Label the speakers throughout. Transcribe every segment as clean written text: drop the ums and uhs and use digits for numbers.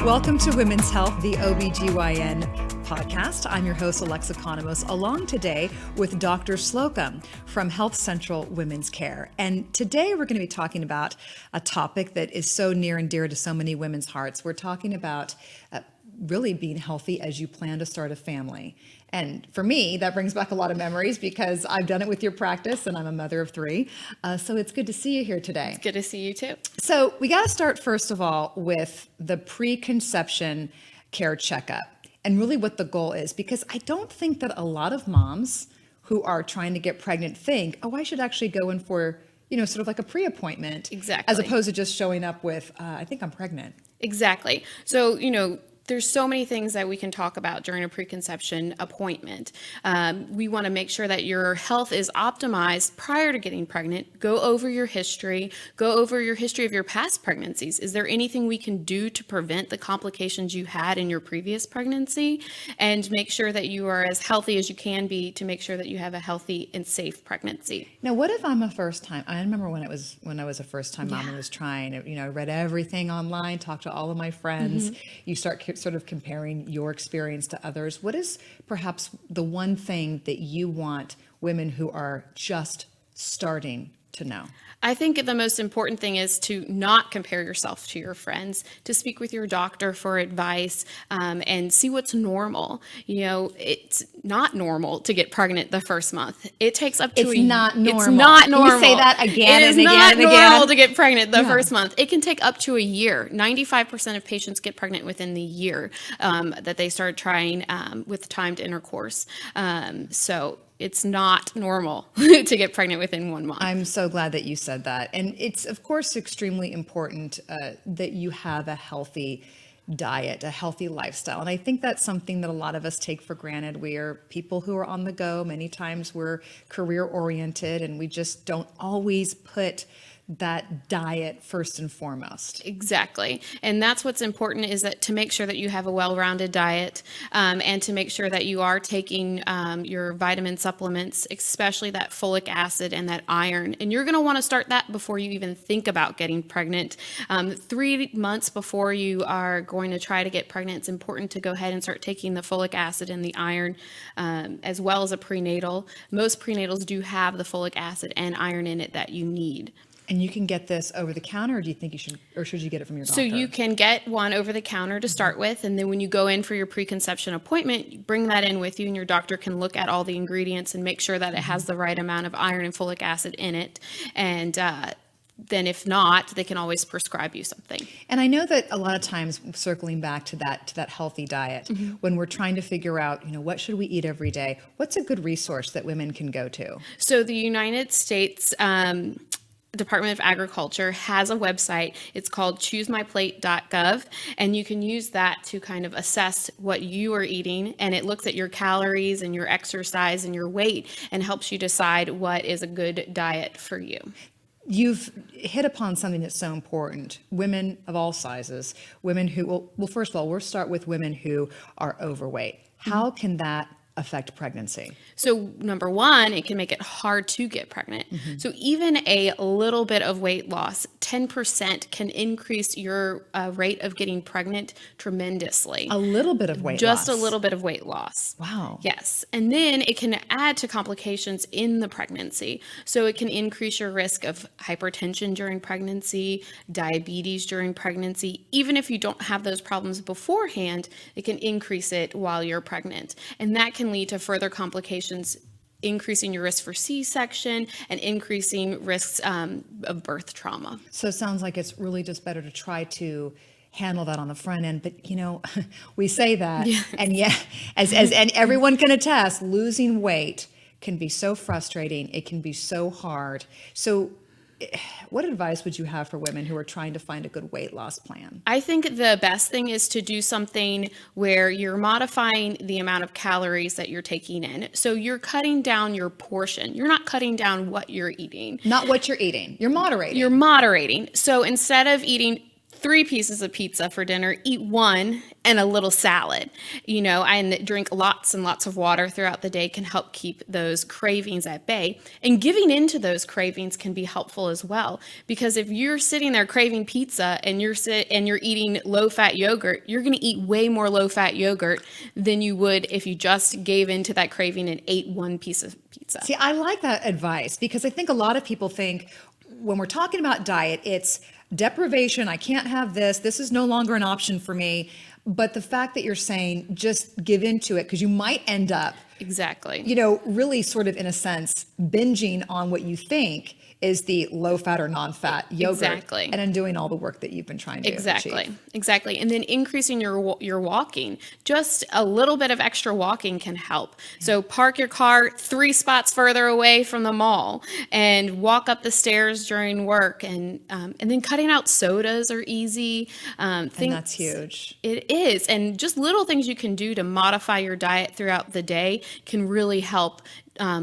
Speaker 1: Welcome to Women's Health, the OBGYN podcast. I'm your host, Alexa Economos, along today with Dr. Slocum from Health Central Women's Care. And today we're going to be talking about a topic that is so near and dear to so many women's hearts. We're talking about really being healthy as you plan to start a family. And for me, that brings back a lot of memories because I've done it with your practice and I'm a mother of three. So it's good to see you here today.
Speaker 2: It's good to see you too.
Speaker 1: So we got to start first of all with the preconception care checkup and really what the goal is, because I don't think that a lot of moms who are trying to get pregnant think, oh, I should actually go in for, sort of like a pre-appointment.
Speaker 2: Exactly.
Speaker 1: As opposed to just showing up with, I think I'm pregnant.
Speaker 2: Exactly. So, there's so many things that we can talk about during a preconception appointment. We want to make sure that your health is optimized prior to getting pregnant. Go over your history. Go over your history of your past pregnancies. Is there anything we can do to prevent the complications you had in your previous pregnancy? And make sure that you are as healthy as you can be to make sure that you have a healthy and safe pregnancy.
Speaker 1: Now, what if I'm a first time? I remember when I was a first time mom and was trying, I read everything online, talked to all of my friends. You start sort of comparing your experience to others. What is perhaps the one thing that you want women who are just starting to know?
Speaker 2: I think the most important thing is to not compare yourself to your friends, to speak with your doctor for advice, and see what's normal. It's not normal to get pregnant the first month. It takes up to
Speaker 1: It's not normal.
Speaker 2: It's not normal.
Speaker 1: Can you say that again
Speaker 2: and
Speaker 1: again
Speaker 2: and again? It is not normal to get pregnant the
Speaker 1: Yeah.
Speaker 2: first month. It can take up to a year. 95% of patients get pregnant within the year that they start trying with timed intercourse. So it's not normal to get pregnant within 1 month.
Speaker 1: I'm so glad that you said that. And it's, of course, extremely important that you have a healthy diet, a healthy lifestyle. And I think that's something that a lot of us take for granted. We are people who are on the go. Many times we're career oriented and we just don't always put that diet first and foremost.
Speaker 2: Exactly. And that's what's important, is that to make sure that you have a well-rounded diet and to make sure that you are taking your vitamin supplements, especially that folic acid and that iron. And you're going to want to start that before you even think about getting pregnant. 3 months before you are going to try to get pregnant, it's important to go ahead and start taking the folic acid and the iron, as well as a prenatal. Most prenatals do have the folic acid and iron in it that you need.
Speaker 1: And you can get this over the counter, or do you think should you get it from your doctor?
Speaker 2: So you can get one over the counter to start with, and then when you go in for your preconception appointment, you bring that in with you, and your doctor can look at all the ingredients and make sure that it has the right amount of iron and folic acid in it. And then if not, they can always prescribe you something.
Speaker 1: And I know that a lot of times, circling back to that healthy diet, when we're trying to figure out, what should we eat every day, what's a good resource that women can go to?
Speaker 2: So the United States Department of Agriculture has a website. It's called choosemyplate.gov, and you can use that to kind of assess what you are eating, and it looks at your calories and your exercise and your weight and helps you decide what is a good diet for you.
Speaker 1: You've hit upon something that's so important. Women of all sizes, women who, well, first of all, we'll start with women who are overweight. How can that affect pregnancy?
Speaker 2: So number one, it can make it hard to get pregnant. So even a little bit of weight loss, 10% can increase your rate of getting pregnant tremendously.
Speaker 1: A little bit of weight loss?
Speaker 2: Just a little bit of weight loss.
Speaker 1: Wow.
Speaker 2: Yes. And then it can add to complications in the pregnancy. So it can increase your risk of hypertension during pregnancy, diabetes during pregnancy. Even if you don't have those problems beforehand, it can increase it while you're pregnant. And that can lead to further complications, increasing your risk for C-section and increasing risks of birth trauma.
Speaker 1: So it sounds like it's really just better to try to handle that on the front end. But, we say that, and and everyone can attest, losing weight can be so frustrating. It can be so hard. So what advice would you have for women who are trying to find a good weight loss plan?
Speaker 2: I think the best thing is to do something where you're modifying the amount of calories that you're taking in. So you're cutting down your portion. You're not cutting down what you're eating.
Speaker 1: Not what you're eating. You're moderating.
Speaker 2: You're moderating. So instead of eating 3 pieces of pizza for dinner, eat 1 and a little salad, and drink lots and lots of water throughout the day can help keep those cravings at bay. And giving into those cravings can be helpful as well, because if you're sitting there craving pizza and you're eating low-fat yogurt, you're going to eat way more low-fat yogurt than you would if you just gave into that craving and ate 1 piece of pizza.
Speaker 1: See, I like that advice, because I think a lot of people think when we're talking about diet, it's deprivation. I can't have this. This is no longer an option for me. But the fact that you're saying just give into it, because you might end up
Speaker 2: exactly,
Speaker 1: really sort of in a sense binging on what you think is the low fat or non-fat yogurt,
Speaker 2: exactly,
Speaker 1: and undoing all the work that you've been trying to achieve.
Speaker 2: Exactly. And then increasing your walking. Just a little bit of extra walking can help. So park your car 3 spots further away from the mall and walk up the stairs during work, and then cutting out sodas are easy.
Speaker 1: And that's huge.
Speaker 2: It is. And just little things you can do to modify your diet throughout the day can really help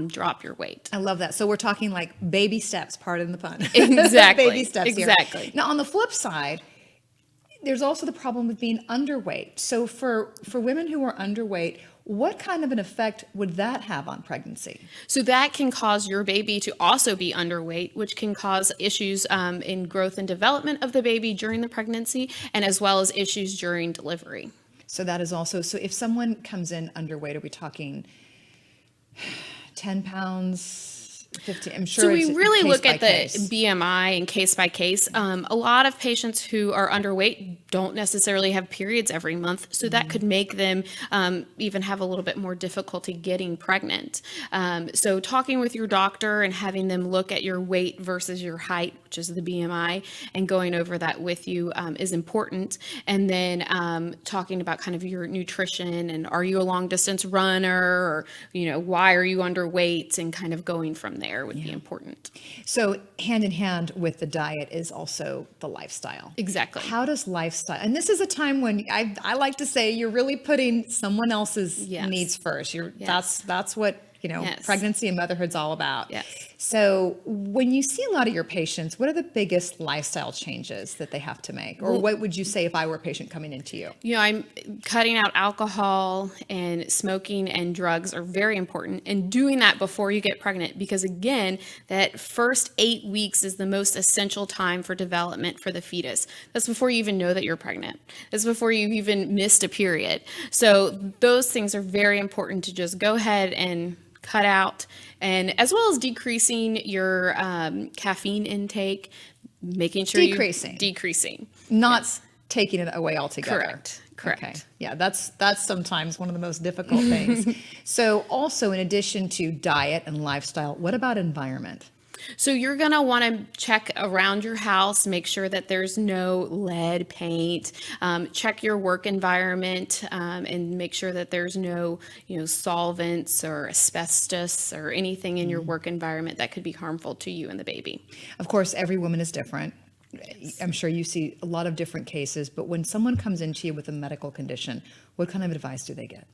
Speaker 2: drop your weight.
Speaker 1: I love that. So we're talking like baby steps, pardon the pun.
Speaker 2: Exactly.
Speaker 1: Baby steps
Speaker 2: exactly.
Speaker 1: Here. Now, on the flip side, there's also the problem with being underweight. So for women who are underweight, what kind of an effect would that have on pregnancy?
Speaker 2: So that can cause your baby to also be underweight, which can cause issues in growth and development of the baby during the pregnancy, and as well as issues during delivery.
Speaker 1: So that is also, so if someone comes in underweight, are we talking 10 pounds, 15? I'm sure.
Speaker 2: So we really look at the
Speaker 1: case.
Speaker 2: BMI and case by case. A lot of patients who are underweight don't necessarily have periods every month, so that could make them even have a little bit more difficulty getting pregnant. So talking with your doctor and having them look at your weight versus your height, which is the BMI, and going over that with you is important. And then talking about kind of your nutrition, and are you a long distance runner, or why are you underweight, and kind of going from there would be important.
Speaker 1: So hand in hand with the diet is also the lifestyle.
Speaker 2: Exactly.
Speaker 1: How does lifestyle, and this is a time when I like to say you're really putting someone else's needs first. That's what pregnancy and motherhood's all about.
Speaker 2: Yes.
Speaker 1: So when you see a lot of your patients, what are the biggest lifestyle changes that they have to make? Or what would you say if I were a patient coming into you?
Speaker 2: I'm cutting out alcohol, and smoking and drugs are very important, and doing that before you get pregnant, because again, that first 8 weeks is the most essential time for development for the fetus. That's before you even know that you're pregnant. That's before you've even missed a period. So those things are very important to just go ahead and cut out, and as well as decreasing your caffeine intake, making sure decreasing,
Speaker 1: not taking it away altogether.
Speaker 2: Correct.
Speaker 1: Okay. Yeah, that's sometimes one of the most difficult things. So also, in addition to diet and lifestyle, what about environment?
Speaker 2: So you're going to want to check around your house, make sure that there's no lead paint, check your work environment, and make sure that there's no, solvents or asbestos or anything in your work environment that could be harmful to you and the baby.
Speaker 1: Of course, every woman is different. I'm sure you see a lot of different cases, but when someone comes into you with a medical condition, what kind of advice do they get?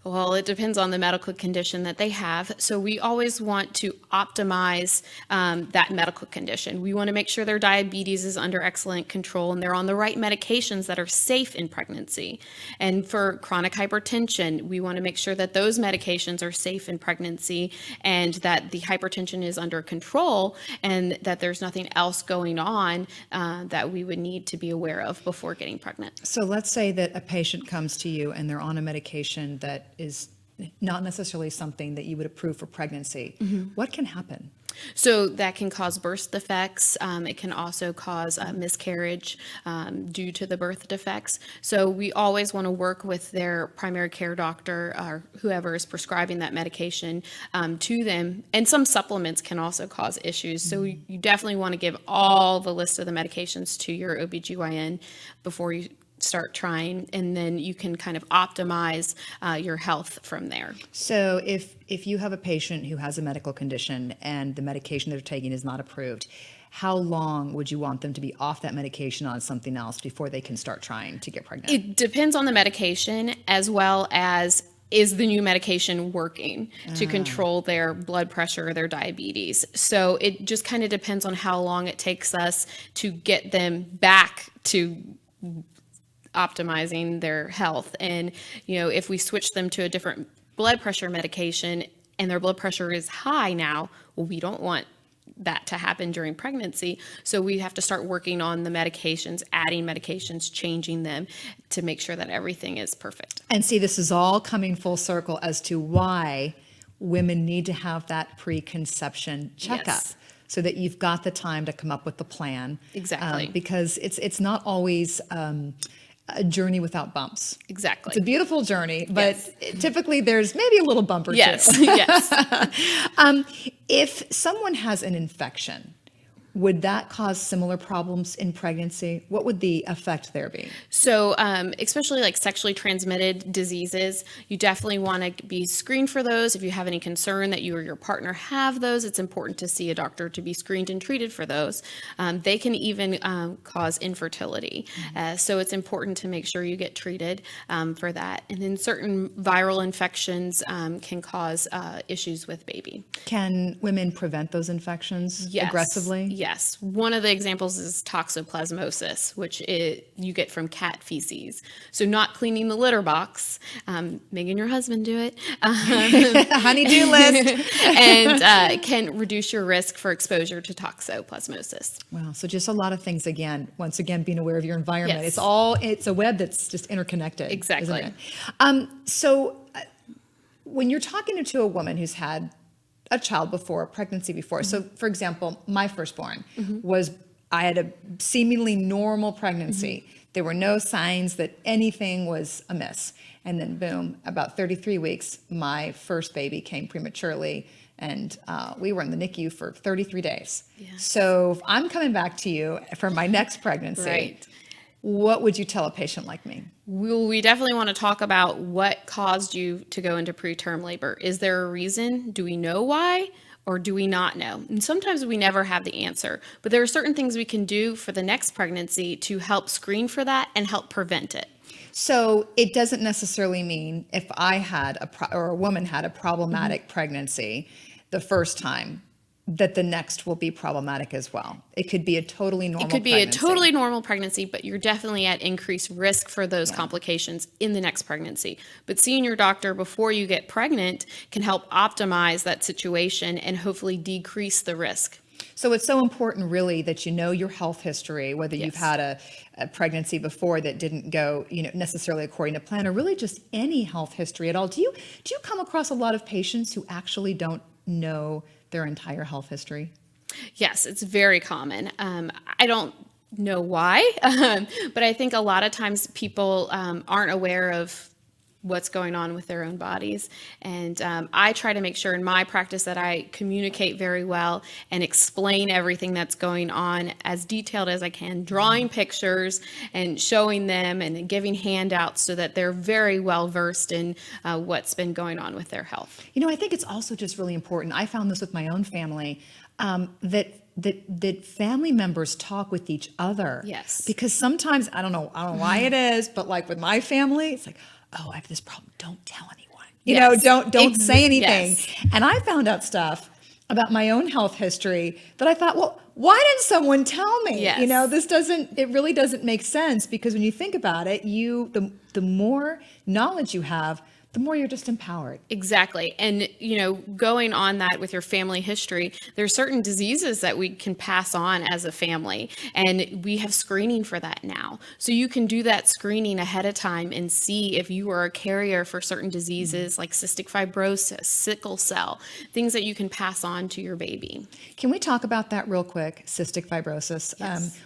Speaker 2: Well, it depends on the medical condition that they have. So we always want to optimize that medical condition. We want to make sure their diabetes is under excellent control and they're on the right medications that are safe in pregnancy. And for chronic hypertension, we want to make sure that those medications are safe in pregnancy and that the hypertension is under control and that there's nothing else going on that we would need to be aware of before getting pregnant.
Speaker 1: So let's say that a patient comes to you and they're on a medication that is not necessarily something that you would approve for pregnancy. What can happen?
Speaker 2: So that can cause birth defects. It can also cause miscarriage due to the birth defects. So we always want to work with their primary care doctor or whoever is prescribing that medication to them. And some supplements can also cause issues. So you definitely want to give all the list of the medications to your OBGYN before you start trying, and then you can kind of optimize your health from there.
Speaker 1: So if you have a patient who has a medical condition and the medication they're taking is not approved, how long would you want them to be off that medication on something else before they can start trying to get pregnant?
Speaker 2: It depends on the medication, as well as is the new medication working to control their blood pressure or their diabetes. So it just kind of depends on how long it takes us to get them back to optimizing their health. And, if we switch them to a different blood pressure medication and their blood pressure is high now, well, we don't want that to happen during pregnancy. So we have to start working on the medications, adding medications, changing them to make sure that everything is perfect.
Speaker 1: And see, this is all coming full circle as to why women need to have that preconception checkup.
Speaker 2: Yes.
Speaker 1: So that you've got the time to come up with the plan.
Speaker 2: Exactly.
Speaker 1: Because it's not always a journey without bumps.
Speaker 2: Exactly.
Speaker 1: It's a beautiful journey, but
Speaker 2: Yes.
Speaker 1: typically there's maybe a little bump or
Speaker 2: Yes.
Speaker 1: two.
Speaker 2: Yes.
Speaker 1: If someone has an infection, would that cause similar problems in pregnancy? What would the effect there be?
Speaker 2: So especially like sexually transmitted diseases, you definitely want to be screened for those. If you have any concern that you or your partner have those, it's important to see a doctor to be screened and treated for those. They can even cause infertility. So it's important to make sure you get treated for that. And then certain viral infections can cause issues with baby.
Speaker 1: Can women prevent those infections
Speaker 2: Yes.
Speaker 1: aggressively?
Speaker 2: Yes. One of the examples is toxoplasmosis, which you get from cat feces. So not cleaning the litter box, making your husband do it,
Speaker 1: Honey-do list.
Speaker 2: and can reduce your risk for exposure to toxoplasmosis.
Speaker 1: Wow. So just a lot of things again, once again, being aware of your environment.
Speaker 2: Yes.
Speaker 1: It's a web that's just interconnected.
Speaker 2: Exactly.
Speaker 1: Isn't it? So when you're talking to a woman who's had a child before, a pregnancy before. Mm-hmm. So for example, my firstborn I had a seemingly normal pregnancy. Mm-hmm. There were no signs that anything was amiss. And then boom, about 33 weeks, my first baby came prematurely, and we were in the NICU for 33 days. Yeah. So if I'm coming back to you for my next pregnancy,
Speaker 2: Right.
Speaker 1: What would you tell a patient like me?
Speaker 2: We definitely want to talk about what caused you to go into preterm labor. Is there a reason? Do we know why? Or do we not know? And sometimes we never have the answer, but there are certain things we can do for the next pregnancy to help screen for that and help prevent it.
Speaker 1: So it doesn't necessarily mean if I had or a woman had a problematic pregnancy the first time, that the next will be problematic as well. It could be a totally normal pregnancy.
Speaker 2: It could be a totally normal pregnancy, but you're definitely at increased risk for those complications in the next pregnancy. But seeing your doctor before you get pregnant can help optimize that situation and hopefully decrease the risk.
Speaker 1: So it's so important really that you know your health history, whether you've had a pregnancy before that didn't go, necessarily according to plan, or really just any health history at all. Do you come across a lot of patients who actually don't know their entire health history?
Speaker 2: Yes, it's very common. I don't know why, but I think a lot of times people aren't aware of what's going on with their own bodies. And I try to make sure in my practice that I communicate very well and explain everything that's going on as detailed as I can, drawing pictures and showing them and giving handouts so that they're very well versed in what's been going on with their health.
Speaker 1: I think it's also just really important. I found this with my own family, that family members talk with each other.
Speaker 2: Yes.
Speaker 1: Because sometimes, I don't know why it is, but like with my family, it's like, oh, I have this problem. Don't tell anyone. Don't say anything.
Speaker 2: Yes.
Speaker 1: And I found out stuff about my own health history that I thought, well, why didn't someone tell me?
Speaker 2: Yes.
Speaker 1: It really doesn't make sense, because when you think about it, the more knowledge you have, the more you're just empowered.
Speaker 2: Exactly. And, going on that with your family history, there's certain diseases that we can pass on as a family. And we have screening for that now. So you can do that screening ahead of time and see if you are a carrier for certain diseases like cystic fibrosis, sickle cell, things that you can pass on to your baby.
Speaker 1: Can we talk about that real quick, cystic fibrosis?
Speaker 2: Yes.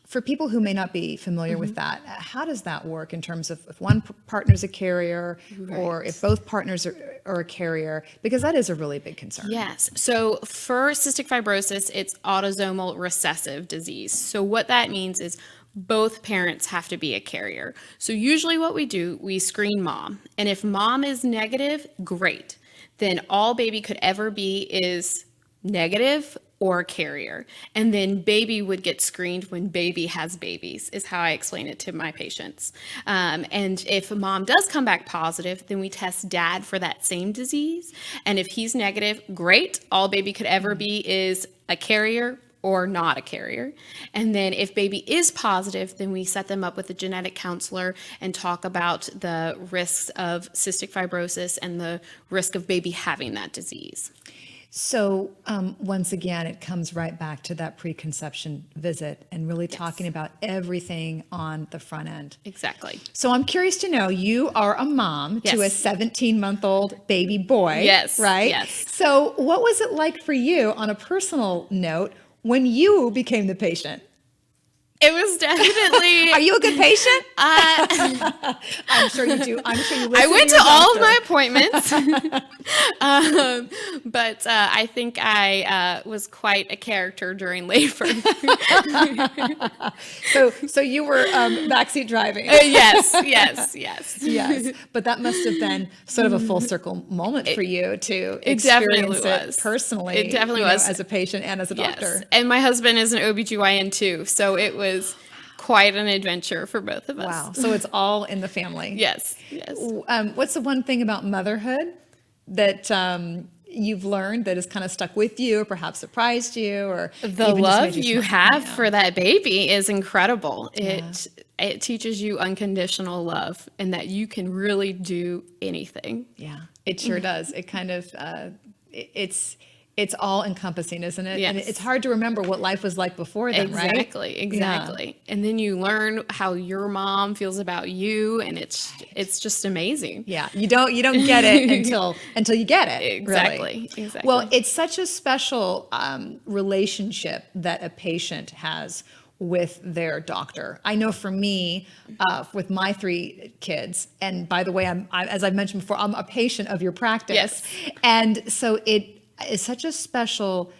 Speaker 1: For people who may not be familiar with that, how does that work in terms of if one partner's a carrier or if both partners are a carrier? Because that is a really big concern.
Speaker 2: Yes. So for cystic fibrosis, it's autosomal recessive disease. So what that means is both parents have to be a carrier. So usually what we do, we screen mom. And if mom is negative, great. Then all baby could ever be is negative or a carrier. And then baby would get screened when baby has babies, is how I explain it to my patients. And if mom does come back positive, then we test dad for that same disease. And if he's negative, great. All baby could ever be is a carrier or not a carrier. And then if baby is positive, then we set them up with a genetic counselor and talk about the risks of cystic fibrosis and the risk of baby having that disease.
Speaker 1: So once again, it comes right back to that preconception visit and really talking about everything on the front end.
Speaker 2: Exactly.
Speaker 1: So I'm curious to know, you are a mom to a 17-month-old baby boy.
Speaker 2: Yes.
Speaker 1: Right?
Speaker 2: Yes.
Speaker 1: So what was it like for you on a personal note when you became the patient?
Speaker 2: It was definitely.
Speaker 1: Are you a good patient? I'm sure you do. I'm sure you listen.
Speaker 2: I went
Speaker 1: to your
Speaker 2: all of
Speaker 1: doctor.
Speaker 2: my appointments, but I think I was quite a character during labor.
Speaker 1: So you were backseat driving.
Speaker 2: Yes.
Speaker 1: Yes, but that must have been sort of a full circle moment for you to
Speaker 2: It definitely
Speaker 1: experience it
Speaker 2: was.
Speaker 1: personally.
Speaker 2: It definitely
Speaker 1: you know,
Speaker 2: was.
Speaker 1: as a patient and as a doctor.
Speaker 2: Yes. And my husband is an OBGYN too, so it was quite an adventure for both of us.
Speaker 1: Wow. So it's all in the family.
Speaker 2: Yes.
Speaker 1: What's the one thing about motherhood that you've learned that has kind of stuck with you or perhaps surprised you, or
Speaker 2: The
Speaker 1: even just
Speaker 2: love
Speaker 1: made
Speaker 2: you
Speaker 1: smile?
Speaker 2: have for that baby is incredible. It teaches you unconditional love and that you can really do anything.
Speaker 1: Yeah, it sure does. It kind of, it's all encompassing, isn't it?
Speaker 2: Yes.
Speaker 1: And it's hard to remember what life was like before then, right?
Speaker 2: Exactly. Yeah. And then you learn how your mom feels about you, and it's just amazing.
Speaker 1: Yeah, you don't get it until you get it.
Speaker 2: Exactly.
Speaker 1: Really.
Speaker 2: Exactly.
Speaker 1: Well, it's such a special relationship that a patient has with their doctor. I know for me, with my 3 kids, and by the way, as I've mentioned before, I'm a patient of your practice.
Speaker 2: Yes.
Speaker 1: And so it is such a special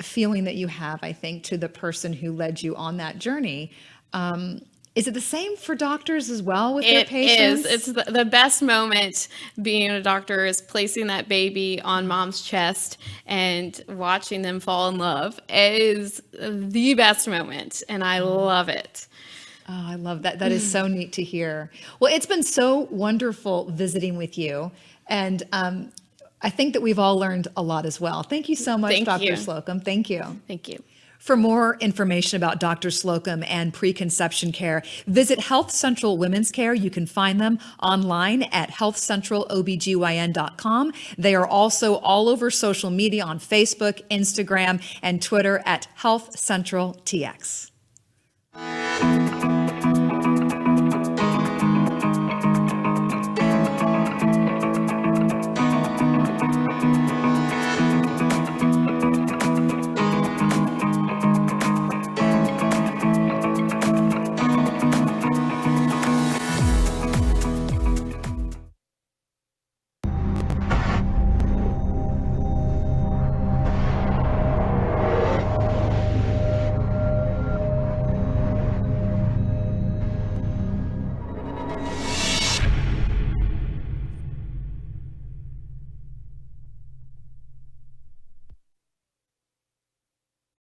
Speaker 1: feeling that you have, I think, to the person who led you on that journey. Is it the same for doctors as well with their patients?
Speaker 2: It is. It's the best moment being a doctor is placing that baby on mom's chest and watching them fall in love. It is the best moment, and I love it.
Speaker 1: Oh, I love that. That is so neat to hear. Well, it's been so wonderful visiting with you. And I think that we've all learned a lot as well. Thank you so much,
Speaker 2: Thank
Speaker 1: Dr.
Speaker 2: you.
Speaker 1: Slocum. Thank you.
Speaker 2: Thank you.
Speaker 1: For more information about Dr. Slocum and preconception care, visit Health Central Women's Care. You can find them online at healthcentralobgyn.com. They are also all over social media on Facebook, Instagram, and Twitter at Health Central TX.